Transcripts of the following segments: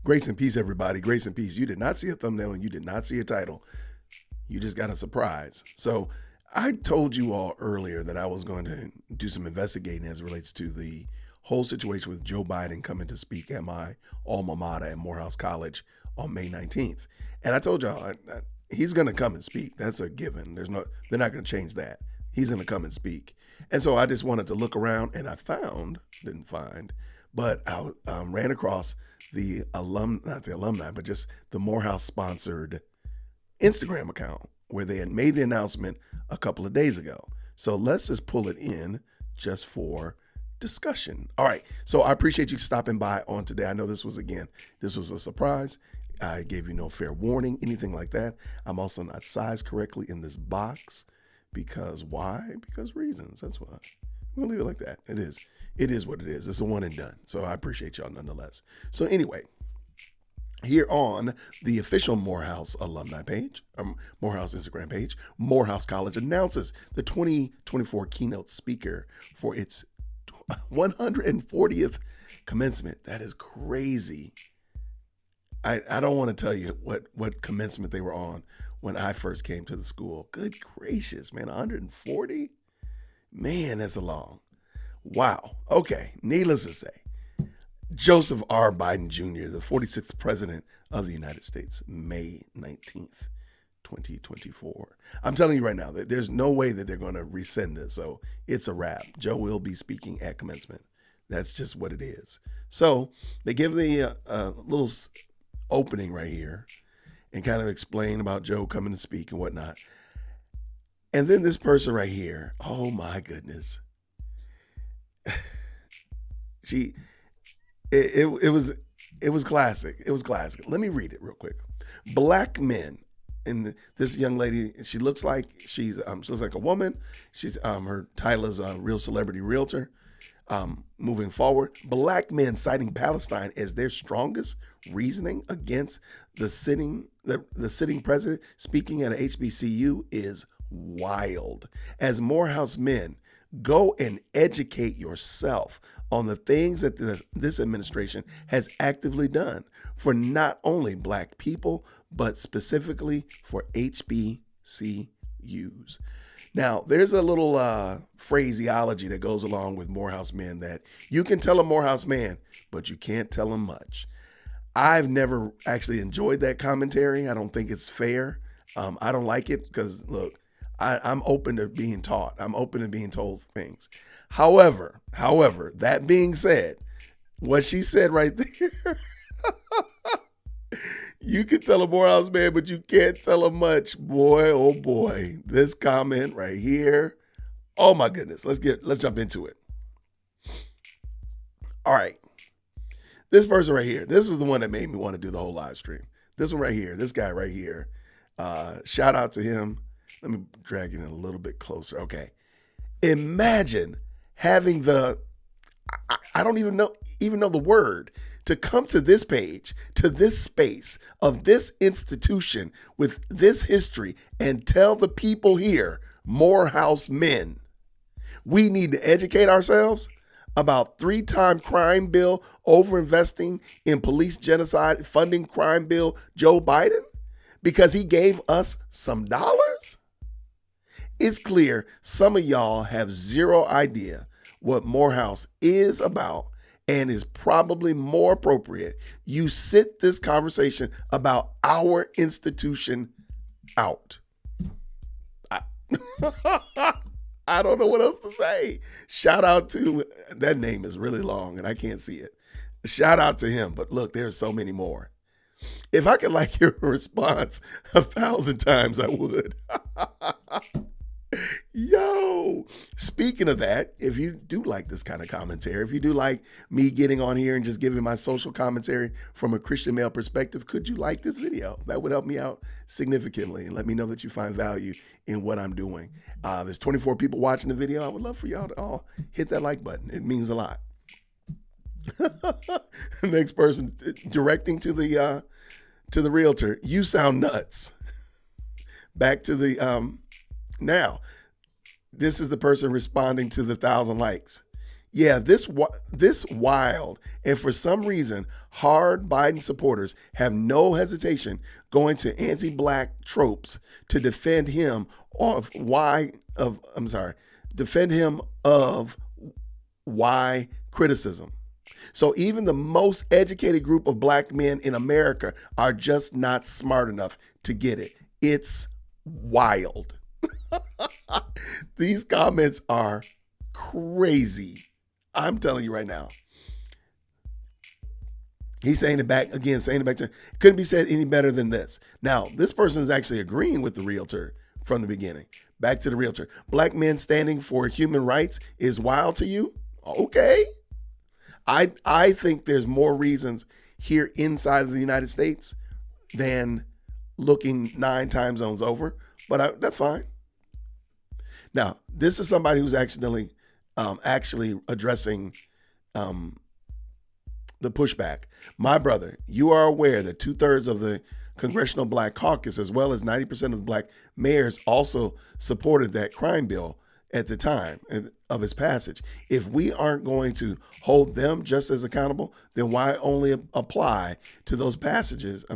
Grace and peace, everybody. Grace and peace. You did not see a thumbnail and you did not see a title. You just got a surprise. So I told you all earlier that I was going to do some investigating as it relates to the whole situation with Joe Biden coming to speak at my alma mater at Morehouse College on May 19th. And I told y'all he's going to come and speak. That's a given. They're not going to change that. He's going to come and speak. And so I just wanted to look around, and I didn't find, but I ran across the not the alumni, but just the Morehouse sponsored Instagram account where they had made the announcement a couple of days ago. So let's just pull it in just for discussion. All right. So I appreciate you stopping by on today. I know this was a surprise. I gave you no fair warning, anything like that. I'm also not sized correctly in this box because why? Because reasons. That's why. We'll leave it like that. It is what it is. It's a one and done. So I appreciate y'all nonetheless. So anyway, here on the official Morehouse alumni page, Morehouse Instagram page, Morehouse College announces the 2024 keynote speaker for its 140th commencement. That is crazy. I don't want to tell you what commencement they were on when I first came to the school. Good gracious, man, 140? Man, that's a long. Wow. Okay. Needless to say, Joseph R. Biden Jr., the 46th president of the United States, May 19th, 2024. I'm telling you right now that there's no way that they're going to rescind this. So it's a wrap. Joe will be speaking at commencement. That's just what it is. So they give the little opening right here and kind of explain about Joe coming to speak and whatnot. And then this person right here, oh my goodness. It was classic. It was classic. Let me read it real quick. Black men, and this young lady, she looks like she looks like a woman. She's her title is a real celebrity realtor. Moving forward, black men citing Palestine as their strongest reasoning against the sitting president speaking at a HBCU is wild. As Morehouse men, go and educate yourself on the things that this administration has actively done for not only black people, but specifically for HBCUs. Now, there's a little phraseology that goes along with Morehouse men that you can tell a Morehouse man, but you can't tell him much. I've never actually enjoyed that commentary. I don't think it's fair. I don't like it because, look, I'm open to being taught. I'm open to being told things. However, that being said, what she said right there, you can tell a Morehouse man, but you can't tell him much. Boy, oh boy, this comment right here. Oh my goodness. Let's jump into it. All right. This person right here, this is the one that made me want to do the whole live stream. This one right here, this guy right here. Shout out to him. Let me drag it in a little bit closer. Okay. Imagine having I don't even know the word to come to this page, to this space of this institution with this history and tell the people here, Morehouse men, we need to educate ourselves about 3-time crime bill, overinvesting in police genocide, funding crime bill, Joe Biden, because he gave us some dollars? It's clear some of y'all have zero idea what Morehouse is about, and is probably more appropriate you sit this conversation about our institution out. I don't know what else to say. Shout out to, that name is really long and I can't see it. Shout out to him, but look, there's so many more. If I could like your response 1,000 times, I would. Yo, speaking of that, if you do like this kind of commentary, if you do like me getting on here and just giving my social commentary from a Christian male perspective, could you like this video? That would help me out significantly and let me know that you find value in what I'm doing. There's 24 people watching the video. I would love for y'all to all hit that like button. It means a lot. Next person directing to the realtor. You sound nuts. Back to the now. This is the person responding to the 1,000 likes. Yeah, this wild, and for some reason, hard Biden supporters have no hesitation going to anti-black tropes to defend him of why of I'm sorry, defend him of why criticism. So even the most educated group of black men in America are just not smart enough to get it. It's wild. These comments are crazy. I'm telling you right now. He's saying it back again, saying it back to couldn't be said any better than this. Now, this person is actually agreeing with the realtor from the beginning. Back to the realtor. Black men standing for human rights is wild to you? Okay. I think there's more reasons here inside of the United States than looking 9 time zones over, but that's fine. Now, this is somebody who's actually addressing the pushback. My brother, you are aware that 2/3 of the Congressional Black Caucus, as well as 90% of the black mayors, also supported that crime bill at the time of its passage. If we aren't going to hold them just as accountable, then why only apply to those passages?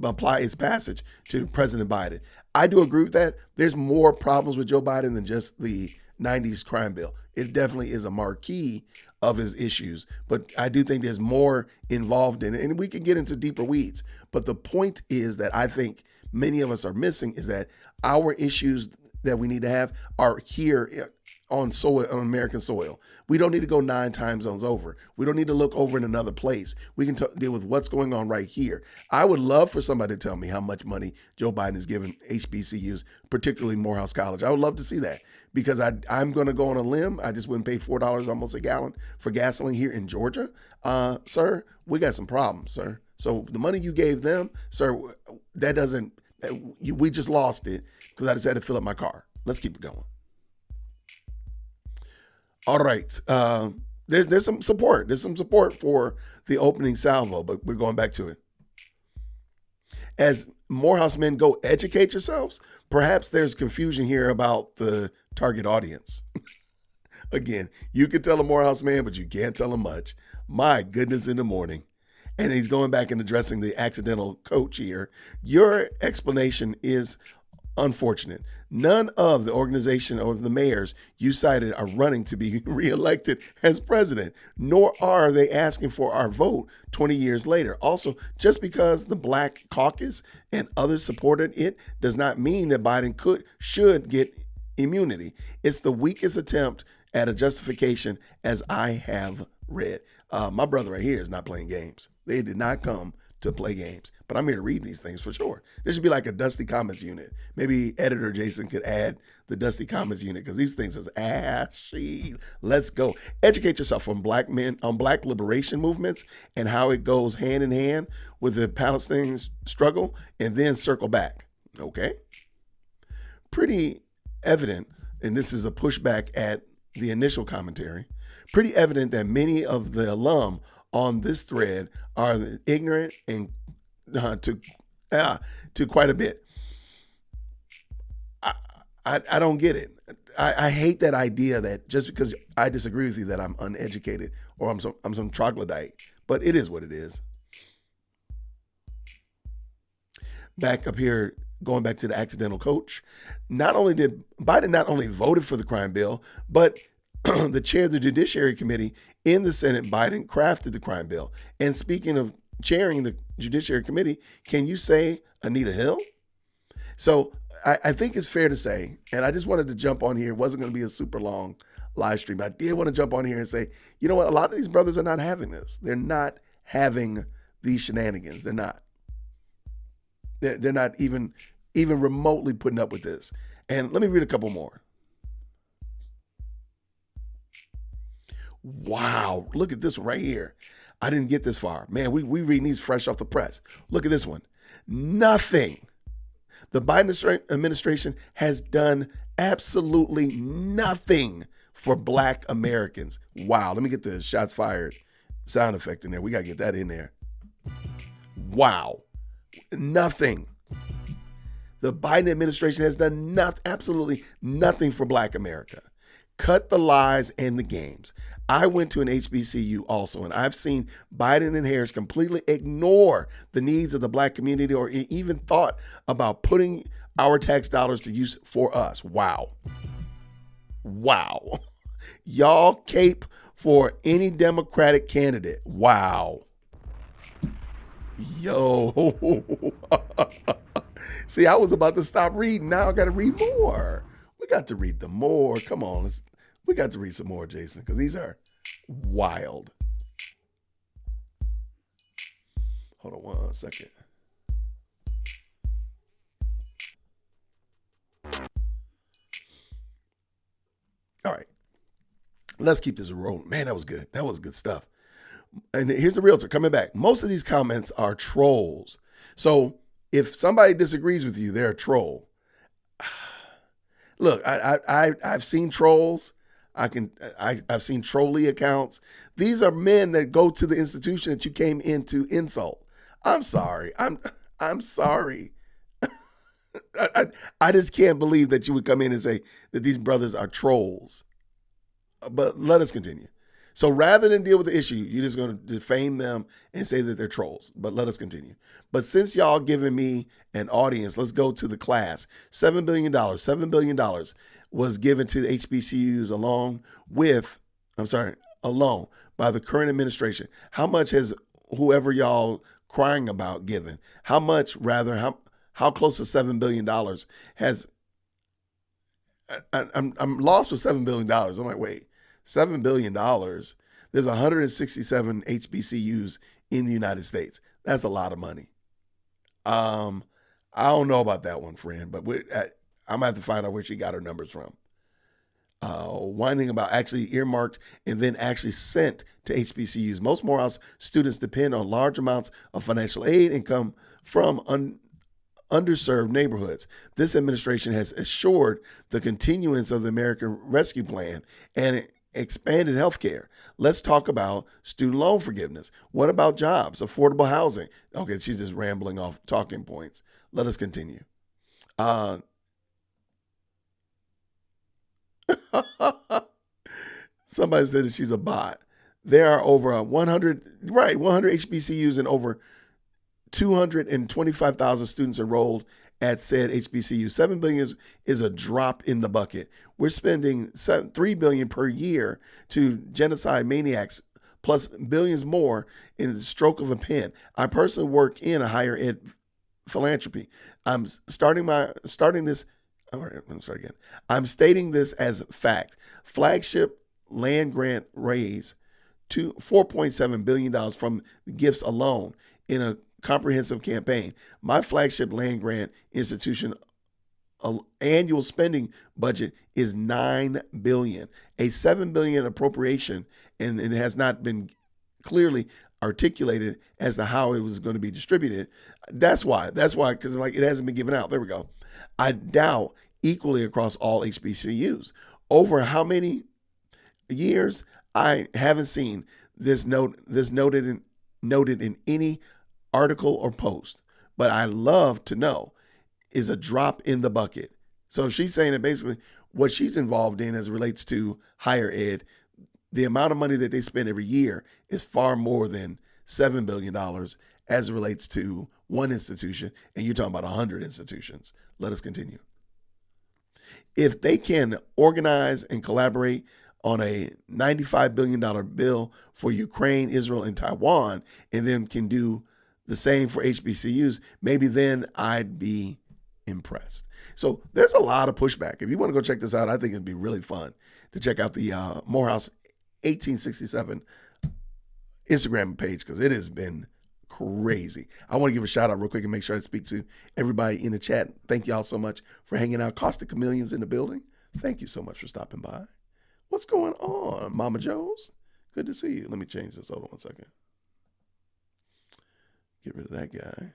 Apply its passage to President Biden. I do agree with that. There's more problems with Joe Biden than just the 90s crime bill. It definitely is a marquee of his issues, but I do think there's more involved in it, and we can get into deeper weeds. But the point is that I think many of us are missing is that our issues that we need to have are here on soil, on American soil. We don't need to go 9 time zones over. We don't need to look over in another place. We can deal with what's going on right here. I would love for somebody to tell me how much money Joe Biden is giving HBCUs, particularly Morehouse College. I would love to see that because I'm going to go on a limb. I just wouldn't pay $4 almost a gallon for gasoline here in Georgia. Sir, we got some problems, sir. So the money you gave them, sir, that doesn't, we just lost it because I decided to fill up my car. Let's keep it going. All right. There's some support. There's some support for the opening salvo, but we're going back to it. As Morehouse men go educate yourselves, perhaps there's confusion here about the target audience. Again, you can tell a Morehouse man, but you can't tell him much. My goodness, in the morning. And he's going back and addressing the accidental coach here. Your explanation is unfortunate. None of the organization or the mayors you cited are running to be reelected as president, nor are they asking for our vote 20 years later. Also, just because the Black Caucus and others supported it does not mean that Biden should get immunity. It's the weakest attempt at a justification as I have read. My brother right here is not playing games. They did not come to play games, but I'm here to read these things for sure. This should be like a Dusty Comments unit. Maybe editor Jason could add the Dusty Comments unit because these things is ashy. Let's go. Educate yourself on black men, on black liberation movements and how it goes hand in hand with the Palestinian struggle, and then circle back. Okay. Pretty evident, and this is a pushback at the initial commentary, pretty evident that many of the alum on this thread are ignorant and to quite a bit. I don't get it. I hate that idea that just because I disagree with you that I'm uneducated or I'm some troglodyte, but it is what it is. Back up here, going back to the accidental coach, not only did Biden not only voted for the crime bill, but the chair of the Judiciary Committee in the Senate, Biden crafted the crime bill. And speaking of chairing the Judiciary Committee, can you say Anita Hill? So I think it's fair to say, and I just wanted to jump on here. It wasn't going to be a super long live stream. I did want to jump on here and say, you know what? A lot of these brothers are not having this. They're not having these shenanigans. They're not. They're not even remotely putting up with this. And let me read a couple more. Wow, look at this one right here. I didn't get this far. Man, we reading these fresh off the press. Look at this one. Nothing. The Biden administration has done absolutely nothing for Black Americans. Wow, let me get the shots fired sound effect in there. We got to get that in there. Wow, nothing. The Biden administration has done absolutely nothing for Black America. Cut the lies and the games. I went to an HBCU also, and I've seen Biden and Harris completely ignore the needs of the black community or even thought about putting our tax dollars to use for us. Wow. Wow. Y'all cape for any Democratic candidate. Wow. Yo. See, I was about to stop reading. Now I got to read more. We got to read them more. Come on. We got to read some more, Jason, because these are wild. Hold on 1 second. All right. Let's keep this rolling. Man, that was good. That was good stuff. And here's the realtor coming back. Most of these comments are trolls. So if somebody disagrees with you, they're a troll. Look, I've seen trolls. I've seen trolley accounts. These are men that go to the institution that you came in to insult. I'm sorry. I'm sorry. I just can't believe that you would come in and say that these brothers are trolls. But let us continue. So rather than deal with the issue, you're just going to defame them and say that they're trolls. But let us continue. But since y'all giving me an audience, let's go to the class. $7 billion. $7 billion was given to the HBCUs alone by the current administration. How much has whoever y'all crying about given? How much, rather, how close to $7 billion has, I'm lost with $7 billion. I'm like, wait, $7 billion. There's 167 HBCUs in the United States. That's a lot of money. I don't know about that one, friend, but I'm going to have to find out where she got her numbers from. Whining about actually earmarked and then actually sent to HBCUs. Most Morehouse students depend on large amounts of financial aid and come from underserved neighborhoods. This administration has assured the continuance of the American Rescue Plan and expanded health care. Let's talk about student loan forgiveness. What about jobs, affordable housing? Okay, she's just rambling off talking points. Let us continue. Somebody said that she's a bot. There are over 100 HBCUs and over 225,000 students enrolled at said HBCU. $7 billion is a drop in the bucket. We're spending $3 billion per year to genocide maniacs, plus billions more in the stroke of a pen. I personally work in a higher ed philanthropy. I'm stating this as fact. Flagship land grant raised to $4.7 billion from gifts alone in a comprehensive campaign. My flagship land grant institution annual spending budget is $9 billion, a $7 billion appropriation, and it has not been clearly articulated as to how it was going to be distributed. That's why, because like it hasn't been given out. There we go. I doubt equally across all HBCUs. Over how many years? I haven't seen this noted in any article or post, but I love to know is a drop in the bucket. So she's saying that basically what she's involved in as it relates to higher ed, the amount of money that they spend every year is far more than $7 billion as it relates to one institution, and you're talking about 100 institutions. Let us continue. If they can organize and collaborate on a $95 billion bill for Ukraine, Israel, and Taiwan, and then can do the same for HBCUs, maybe then I'd be impressed. So there's a lot of pushback. If you want to go check this out, I think it'd be really fun to check out the Morehouse 1867 Instagram page because it has been crazy. I want to give a shout out real quick and make sure I speak to everybody in the chat. Thank y'all so much for hanging out. Caustic Chameleons in the building. Thank you so much for stopping by. What's going on, Mama Joe's? Good to see you. Let me change this. Hold on 1 second. Get rid of that guy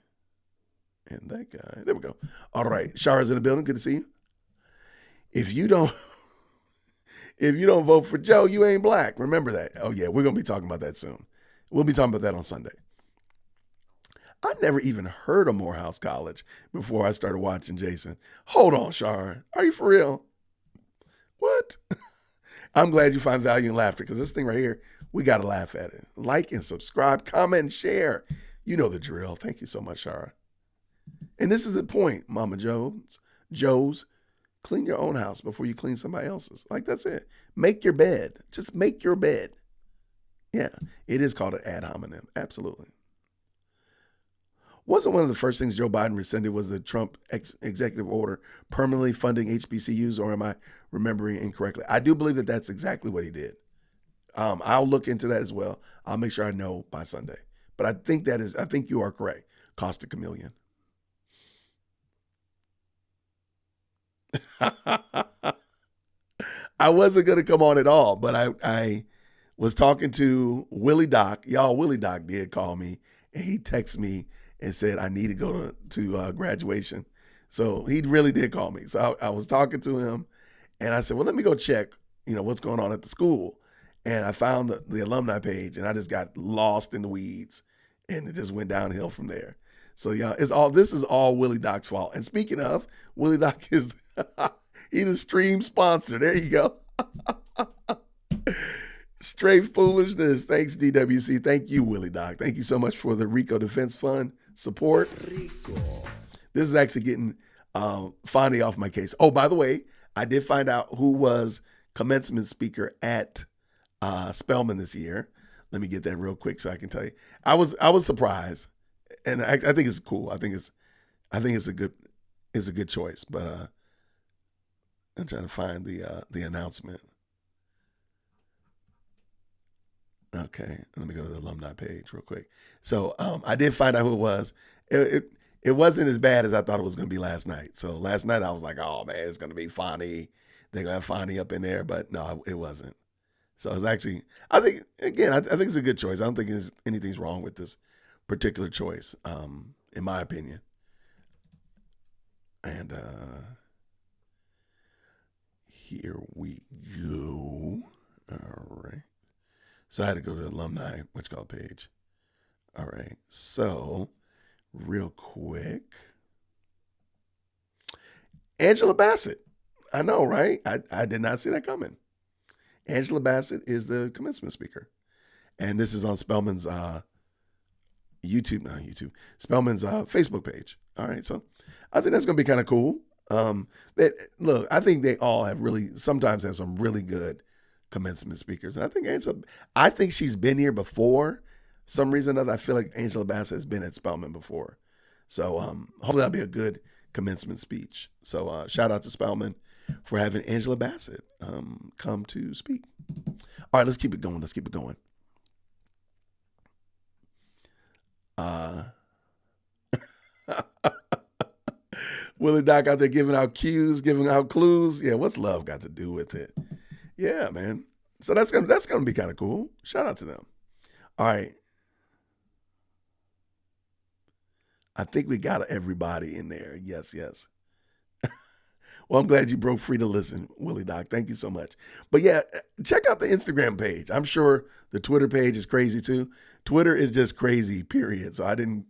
and that guy. There we go. All right. Shara's in the building. Good to see you. If you don't vote for Joe, you ain't black. Remember that. Oh, yeah. We're going to be talking about that soon. We'll be talking about that on Sunday. I never even heard of Morehouse College before I started watching Jason. Hold on, Shara. Are you for real? What? I'm glad you find value in laughter, because this thing right here, we got to laugh at it. Like and subscribe, comment, and share. You know the drill. Thank you so much, Shara. And this is the point, Mama Joe's, clean your own house before you clean somebody else's. Like, that's it. Make your bed. Just make your bed. Yeah, it is called an ad hominem. Absolutely. Wasn't one of the first things Joe Biden rescinded was the Trump executive order permanently funding HBCUs, or am I remembering incorrectly? I do believe that that's exactly what he did. I'll look into that as well. I'll make sure I know by Sunday. But I think you are correct. Cost a chameleon. I wasn't going to come on at all, but I was talking to Willie Doc. Y'all, Willie Doc did call me, and he texted me and said I need to go to graduation. So he really did call me. So I was talking to him, and I said, well, let me go check, what's going on at the school. And I found the alumni page, and I just got lost in the weeds, and it just went downhill from there. So yeah, this is all Willie Doc's fault. And speaking of, Willie Doc is he's a stream sponsor. There you go. Straight foolishness. Thanks, DWC. Thank you, Willie Doc. Thank you so much for the Rico Defense Fund support. Rico. This is actually getting Fonnie off my case. Oh, by the way, I did find out who was commencement speaker at Spelman this year. Let me get that real quick so I can tell you. I was surprised, and I think it's cool. I think it's a good choice. But I'm trying to find the announcement. Okay, let me go to the alumni page real quick. So I did find out who it was. It wasn't as bad as I thought it was going to be last night. So last night I was like, oh man, it's going to be Fonnie. They're going to have Fonnie up in there, but no, it wasn't. So it's actually, I think it's a good choice. I don't think anything's wrong with this particular choice, in my opinion. And here we go. All right. So I had to go to the alumni, page. All right. So real quick. Angela Bassett. I know, right? I did not see that coming. Angela Bassett is the commencement speaker. And this is on Spelman's Spelman's Facebook page. All right. So I think that's going to be kind of cool. I think they all sometimes have some really good commencement speakers. And I think she's been here before. Some reason or another, I feel like Angela Bassett has been at Spelman before. So hopefully that'll be a good commencement speech. So shout out to Spelman for having Angela Bassett come to speak. All right, let's keep it going. Willie Doc out there giving out cues, giving out clues. Yeah, what's love got to do with it? Yeah, man. So that's gonna be kind of cool. Shout out to them. All right. I think we got everybody in there. Yes. Well, I'm glad you broke free to listen, Willie Doc. Thank you so much. But yeah, check out the Instagram page. I'm sure the Twitter page is crazy too. Twitter is just crazy, period. So I didn't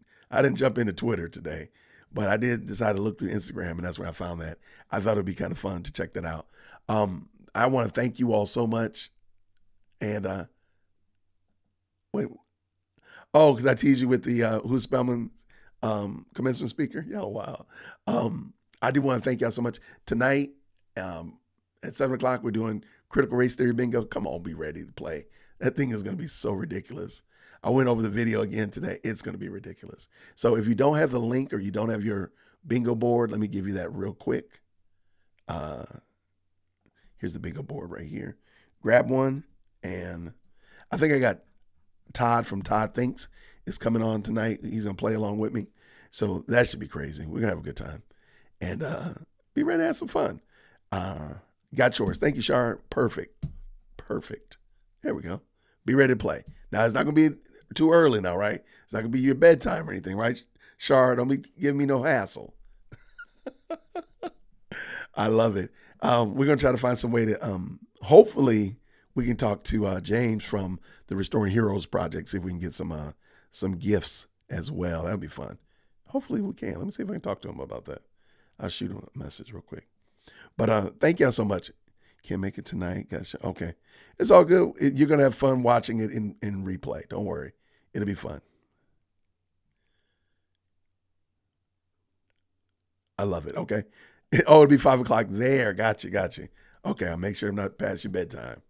jump into Twitter today, but I did decide to look through Instagram, and that's where I found that. I thought it'd be kind of fun to check that out. I want to thank you all so much. And because I teased you with the who's Spelman commencement speaker. Yeah, wow. I do want to thank y'all so much. Tonight at 7:00, we're doing critical race theory bingo. Come on, be ready to play. That thing is going to be so ridiculous. I went over the video again today. It's going to be ridiculous. So if you don't have the link or you don't have your bingo board, let me give you that real quick. Here's the bingo board right here. Grab one. And I think I got Todd from Todd Thinks is coming on tonight. He's going to play along with me. So that should be crazy. We're going to have a good time. And be ready to have some fun. Got yours. Thank you, Shar. Perfect. There we go. Be ready to play. Now, it's not going to be too early now, right? It's not going to be your bedtime or anything, right? Shar, don't be giving me no hassle. I love it. We're going to try to find some way to, hopefully, we can talk to James from the Restoring Heroes Project, see if we can get some gifts as well. That would be fun. Hopefully we can. Let me see if I can talk to him about that. I'll shoot him a message real quick. But thank y'all so much. Can't make it tonight. Gotcha. Okay. It's all good. You're going to have fun watching it in replay. Don't worry. It'll be fun. I love it. Okay. Oh, it'll be 5 o'clock there. Gotcha. Okay. I'll make sure I'm not past your bedtime.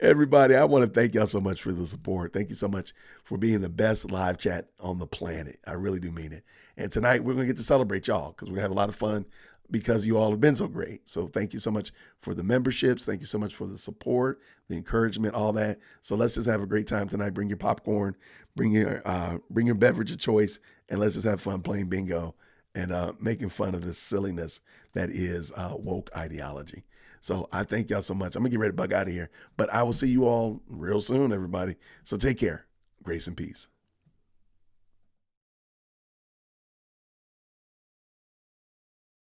Everybody, I want to thank y'all so much for the support. Thank you so much for being the best live chat on the planet. I really do mean it. And tonight we're going to get to celebrate y'all because we're going to have a lot of fun because you all have been so great. So thank you so much for the memberships. Thank you so much for the support, the encouragement, all that. So let's just have a great time tonight. Bring your popcorn, bring your beverage of choice, and let's just have fun playing bingo and making fun of the silliness that is woke ideology. So I thank y'all so much. I'm going to get ready to bug out of here, but I will see you all real soon, everybody. So take care. Grace and peace.